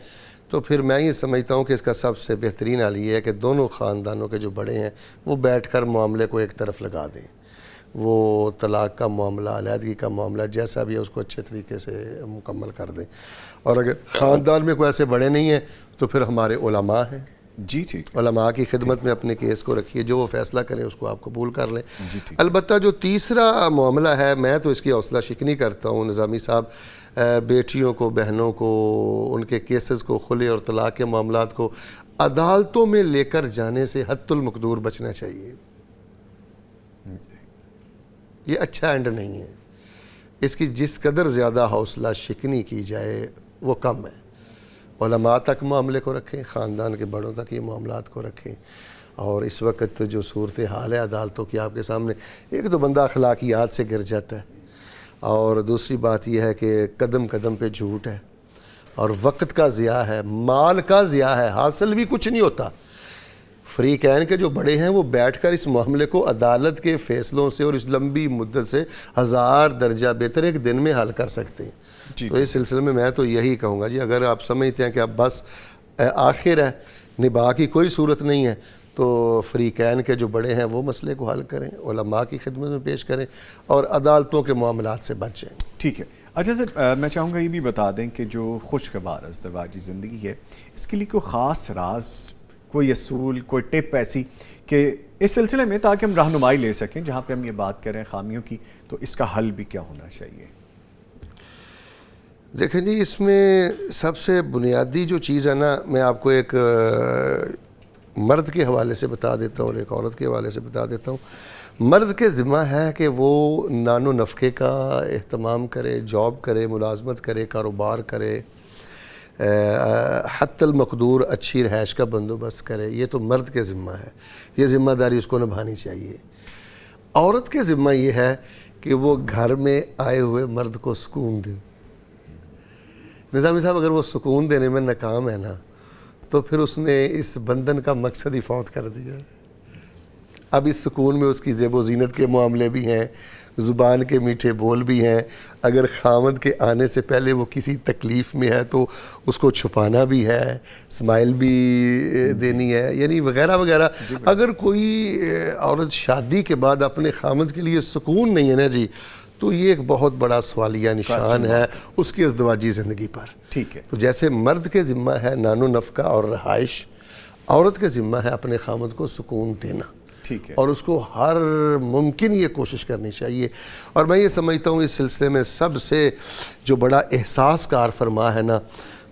تو پھر میں یہ سمجھتا ہوں کہ اس کا سب سے بہترین حل یہ ہے کہ دونوں خاندانوں کے جو بڑے ہیں وہ بیٹھ کر معاملے کو ایک طرف لگا دیں. وہ طلاق کا معاملہ، علیحدگی کا معاملہ جیسا بھی ہے اس کو اچھے طریقے سے مکمل کر دیں. اور اگر خاندان میں کوئی ایسے بڑے نہیں ہیں تو پھر ہمارے علماء ہیں. جی ٹھیک. علماء کی خدمت میں اپنے کیس کو رکھیے، جو وہ فیصلہ کریں اس کو آپ قبول کر لیں. جی ٹھیک. البتہ جو تیسرا معاملہ ہے، میں تو اس کی حوصلہ شکنی کرتا ہوں نظامی صاحب. بیٹیوں کو، بہنوں کو، ان کے کیسز کو، خلع اور طلاق کے معاملات کو عدالتوں میں لے کر جانے سے حد المقدور بچنا چاہیے. یہ اچھا اینڈ نہیں ہے. اس کی جس قدر زیادہ حوصلہ شکنی کی جائے وہ کم ہے. علماء تک معاملے کو رکھیں، خاندان کے بڑوں تک یہ معاملات کو رکھیں. اور اس وقت جو صورتحال ہے عدالتوں کی آپ کے سامنے، ایک تو بندہ اخلاقیات سے گر جاتا ہے اور دوسری بات یہ ہے کہ قدم قدم پہ جھوٹ ہے اور وقت کا ضیاع ہے، مال کا ضیاع ہے، حاصل بھی کچھ نہیں ہوتا. فریقین کے جو بڑے ہیں وہ بیٹھ کر اس معاملے کو عدالت کے فیصلوں سے اور اس لمبی مدت سے 1000 درجہ بہتر ایک دن میں حل کر سکتے ہیں. تو اس سلسلے میں تو یہی کہوں گا جی، اگر آپ سمجھتے ہیں کہ اب بس آخر ہے، نباہ کی کوئی صورت نہیں ہے، تو فریقین کے جو بڑے ہیں وہ مسئلے کو حل کریں، علماء کی خدمت میں پیش کریں اور عدالتوں کے معاملات سے بچیں. ٹھیک ہے. اچھا سر، میں چاہوں گا یہ بھی بتا دیں کہ جو خوشگوار ازدواجی زندگی ہے اس کے لیے کوئی خاص راز، کوئی اصول، کوئی ٹپ ایسی کہ اس سلسلے میں تاکہ ہم رہنمائی لے سکیں جہاں پہ ہم یہ بات کریں خامیوں کی، تو اس کا حل بھی کیا ہونا چاہیے؟ دیکھیں جی، اس میں سب سے بنیادی جو چیز ہے نا، میں آپ کو ایک مرد کے حوالے سے بتا دیتا ہوں اور ایک عورت کے حوالے سے بتا دیتا ہوں. مرد کے ذمہ ہے کہ وہ نان و نفقے کا اہتمام کرے، جاب کرے، ملازمت کرے، کاروبار کرے، حتی المقدور اچھی رہائش کا بندوبست کرے. یہ تو مرد کے ذمہ ہے، یہ ذمہ داری اس کو نبھانی چاہیے. عورت کے ذمہ یہ ہے کہ وہ گھر میں آئے ہوئے مرد کو سکون دے. نظامی صاحب، اگر وہ سکون دینے میں ناکام ہے نا تو پھر اس نے اس بندھن کا مقصد ہی فوت کر دیا. اب اس سکون میں اس کی زیب و زینت کے معاملے بھی ہیں، زبان کے میٹھے بول بھی ہیں. اگر خامد کے آنے سے پہلے وہ کسی تکلیف میں ہے تو اس کو چھپانا بھی ہے، اسمائل بھی دینی ہے، یعنی وغیرہ وغیرہ. اگر کوئی عورت شادی کے بعد اپنے خامد کے لیے سکون نہیں ہے نا جی، تو یہ ایک بہت بڑا سوالیہ نشان ہے اس کی ازدواجی زندگی پر. ٹھیک ہے. تو جیسے مرد کے ذمہ ہے نان و نفقہ اور رہائش، عورت کے ذمہ ہے اپنے خامد کو سکون دینا. ٹھیک ہے. اور اس کو ہر ممکن یہ کوشش کرنی چاہیے. اور میں یہ سمجھتا ہوں اس سلسلے میں سب سے جو بڑا احساس کار فرما ہے نا،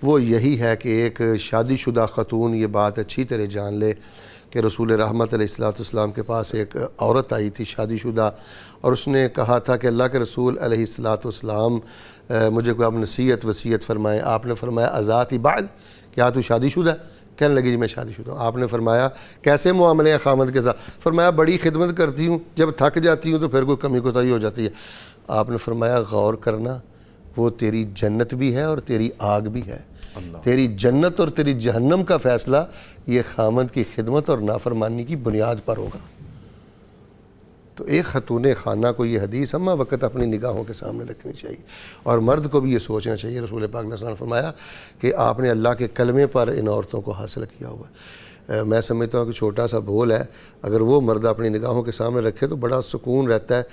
وہ یہی ہے کہ ایک شادی شدہ خاتون یہ بات اچھی طرح جان لے کہ رسول رحمت علیہ السلام کے پاس ایک عورت آئی تھی شادی شدہ، اور اس نے کہا تھا کہ اللہ کے رسول علیہ السلام مجھے کوئی آپ نصیحت وصیت فرمائیں. آپ نے فرمایا ازاتی بعل، کیا تو شادی شدہ ہے؟ کہنے لگی جی میں شادی شدہ ہوں. آپ نے فرمایا کیسے معاملے ہیں خامد کے ساتھ؟ فرمایا بڑی خدمت کرتی ہوں، جب تھک جاتی ہوں تو پھر کوئی کمی کوتاہی ہو جاتی ہے. آپ نے فرمایا غور کرنا، وہ تیری جنت بھی ہے اور تیری آگ بھی ہے. تیری جنت اور تیری جہنم کا فیصلہ یہ خامد کی خدمت اور نافرمانی کی بنیاد پر ہوگا. تو ایک خاتون خانہ کو یہ حدیث ہمہ وقت اپنی نگاہوں کے سامنے رکھنی چاہیے، اور مرد کو بھی یہ سوچنا چاہیے. رسول پاک نے فرمایا کہ آپ نے اللہ کے کلمے پر ان عورتوں کو حاصل کیا ہوا ہے. میں سمجھتا ہوں کہ چھوٹا سا بول ہے، اگر وہ مرد اپنی نگاہوں کے سامنے رکھے تو بڑا سکون رہتا ہے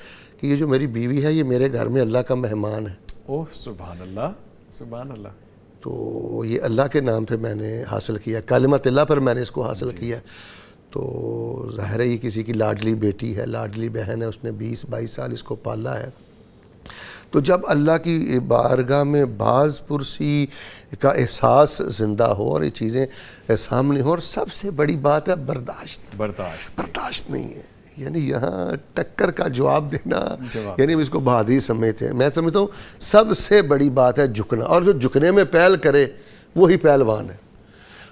کہ یہ جو میری بیوی ہے یہ میرے گھر میں اللہ کا مہمان ہے. اوہ سبحان اللہ، سبحان اللہ. تو یہ اللہ کے نام پہ میں نے حاصل کیا، کلمت اللہ پر میں نے اس کو حاصل کیا. تو ظاہر ہے یہ کسی کی لاڈلی بیٹی ہے، لاڈلی بہن ہے، اس نے 20-22 سال اس کو پالا ہے. تو جب اللہ کی بارگاہ میں باز پرسی کا احساس زندہ ہو اور یہ چیزیں سامنے ہوں، اور سب سے بڑی بات ہے برداشت نہیں ہے. یعنی یہاں ٹکر کا جواب دینا، یعنی ہم اس کو بہادری سمجھتے ہیں. میں سمجھتا ہوں سب سے بڑی بات ہے جھکنا، اور جو جھکنے میں پہل کرے وہی پہلوان ہے.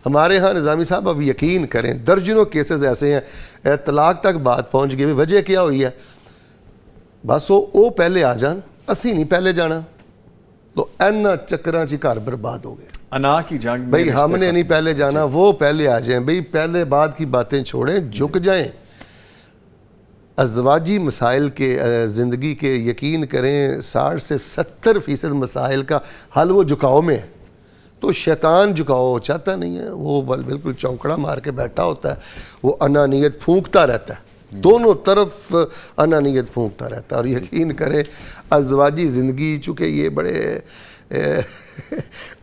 ہمارے ہاں نظامی صاحب اب یقین کریں درجنوں کیسز ایسے ہیں طلاق تک بات پہنچ گئی. وجہ کیا ہوئی ہے؟ بس وہ پہلے آ جان، اسی نہیں پہلے جانا، تو اینا چکراں چی گھر برباد ہو گئے. انا کی جنگ بھئی ہم نے نہیں پہلے جانا، وہ پہلے آ جائیں. بھئی پہلے بعد کی باتیں چھوڑیں، جھک جائیں. ازدواجی مسائل کے زندگی کے یقین کریں 60 سے 70% مسائل کا حل وہ جھکاؤ میں ہے. تو شیطان جھکاؤ چاہتا نہیں ہے، وہ بالکل چونکڑا مار کے بیٹھا ہوتا ہے، وہ انانیت پھونکتا رہتا ہے، دونوں طرف انانیت پھونکتا رہتا ہے. اور یقین کریں ازدواجی زندگی، چونکہ یہ بڑے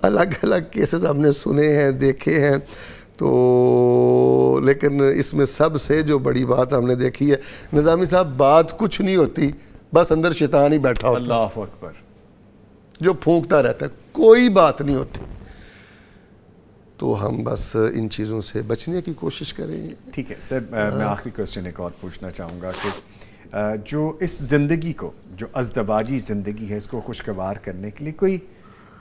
الگ الگ کیسز ہم نے سنے ہیں، دیکھے ہیں، تو لیکن اس میں سب سے جو بڑی بات ہم نے دیکھی ہے نظامی صاحب، بات کچھ نہیں ہوتی، بس اندر شیطان ہی بیٹھا ہوتا ہے، اللہ اکبر، جو پھونکتا رہتا ہے، کوئی بات نہیں ہوتی. تو ہم بس ان چیزوں سے بچنے کی کوشش کریں. ٹھیک ہے سر، میں آخری کوسچن ایک اور پوچھنا چاہوں گا کہ جو اس زندگی کو، جو ازدواجی زندگی ہے، اس کو خوشگوار کرنے کے لیے کوئی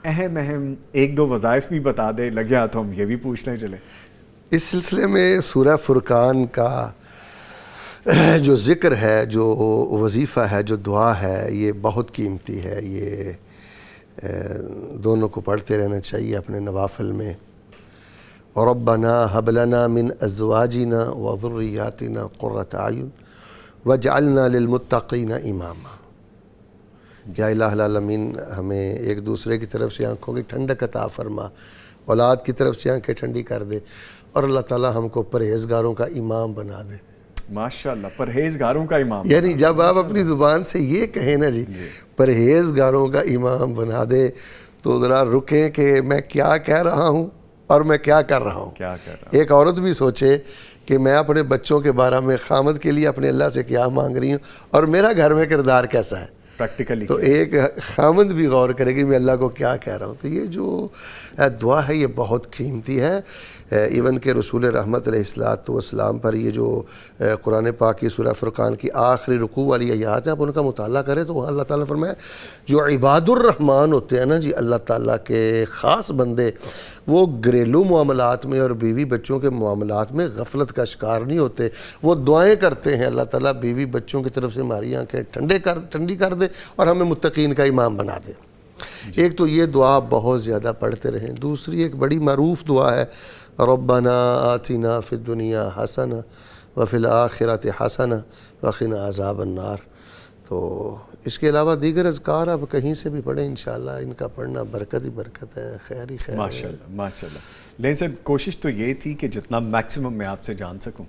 اہم 1-2 وظائف بھی بتا دے لگیا تو ہم یہ بھی پوچھ لیں. چلیں اس سلسلے میں سورہ فرقان کا جو ذکر ہے، جو وظیفہ ہے، جو دعا ہے، یہ بہت قیمتی ہے. یہ دونوں کو پڑھتے رہنا چاہیے اپنے نوافل میں. ربنا هب لنا من ازواجنا وذرياتنا قرة اعین واجعلنا للمتقین اماما. یا الہ العالمین ہمیں ایک دوسرے کی طرف سے آنکھوں کی ٹھنڈک عطا فرما، اولاد کی طرف سے آنکھیں ٹھنڈی کر دے، اور اللہ تعالی ہم کو پرہیزگاروں کا امام بنا دے. ماشاءاللہ، پرہیزگاروں کا امام. یعنی جب آپ اپنی زبان سے یہ کہیں نا جی پرہیزگاروں کا امام بنا دے، تو ذرا رکیں کہ میں کیا کہہ رہا ہوں اور میں کیا کر رہا ہوں. ایک عورت بھی سوچے کہ میں اپنے بچوں کے بارے میں خامد کے لیے اپنے اللہ سے کیا مانگ رہی ہوں، اور میرا گھر میں کردار کیسا ہے. پریکٹیکلی تو ایک خامد بھی غور کرے کہ میں اللہ کو کیا کہہ رہا ہوں. تو یہ جو دعا ہے یہ بہت قیمتی ہے. ایون کہ رسول رحمت علیہ السلام پر یہ جو قرآن پاک کی سورہ فرقان کی آخری رکوع والی آیات ہیں، آپ ان کا مطالعہ کریں تو اللہ تعالیٰ نے فرمایا جو عباد الرحمن ہوتے ہیں نا جی، اللہ تعالیٰ کے خاص بندے، وہ گھریلو معاملات میں اور بیوی بچوں کے معاملات میں غفلت کا شکار نہیں ہوتے. وہ دعائیں کرتے ہیں اللہ تعالیٰ بیوی بچوں کی طرف سے ہماری آنکھیں ٹھنڈی کر دے اور ہمیں متقین کا امام بنا دے. ایک تو یہ دعا بہت زیادہ پڑھتے رہیں. دوسری ایک بڑی معروف دعا ہے، ربنا آتنا فی الدنیا حسنہ وفی الآخرۃ حسنہ وقنا عذاب النار. تو اس کے علاوہ دیگر اذکار آپ کہیں سے بھی پڑھیں، انشاءاللہ ان کا پڑھنا برکت ہی برکت ہے، خیر ہی خیر ہے. ماشاءاللہ. لیکن سر کوشش تو یہ تھی کہ جتنا میکسیمم میں آپ سے جان سکوں،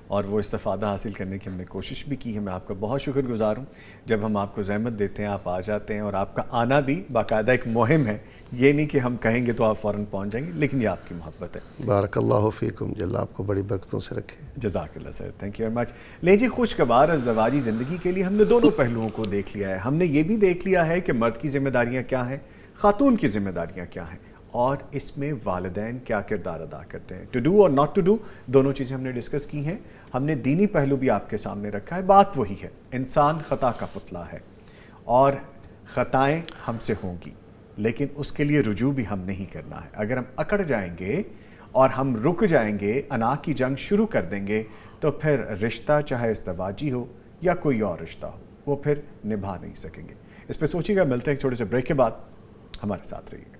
اور وہ استفادہ حاصل کرنے کی ہم نے کوشش بھی کی ہے. میں آپ کا بہت شکر گزار ہوں. جب ہم آپ کو زحمت دیتے ہیں آپ آ جاتے ہیں، اور آپ کا آنا بھی باقاعدہ ایک مہم ہے. یہ نہیں کہ ہم کہیں گے تو آپ فوراً پہنچ جائیں گے، لیکن یہ آپ کی محبت ہے. بارک اللہ فیکم، جل آپ کو بڑی برکتوں سے رکھے. جزاک اللہ سر، تھینک یو ویری مچ. لیں جی، خوشگوار ازدواجی زندگی کے لیے ہم نے دونوں پہلوؤں کو دیکھ لیا ہے. ہم نے یہ بھی دیکھ لیا ہے کہ مرد کی ذمہ داریاں کیا ہیں، خاتون کی ذمہ داریاں کیا ہیں، اور اس میں والدین کیا کردار ادا کرتے ہیں. ٹو ڈو اور ناٹ ٹو ڈو دونوں چیزیں ہم نے ڈسکس کی ہیں. ہم نے دینی پہلو بھی آپ کے سامنے رکھا ہے. بات وہی ہے، انسان خطا کا پتلا ہے، اور خطائیں ہم سے ہوں گی، لیکن اس کے لیے رجوع بھی ہم نہیں کرنا ہے. اگر ہم اکڑ جائیں گے اور ہم رک جائیں گے، انا کی جنگ شروع کر دیں گے، تو پھر رشتہ چاہے ازدواجی ہو یا کوئی اور رشتہ ہو، وہ پھر نبھا نہیں سکیں گے. اس پہ سوچیے گا. ملتے ہیں ایک چھوٹے سے بریک کے بعد، ہمارے ساتھ رہیے گا.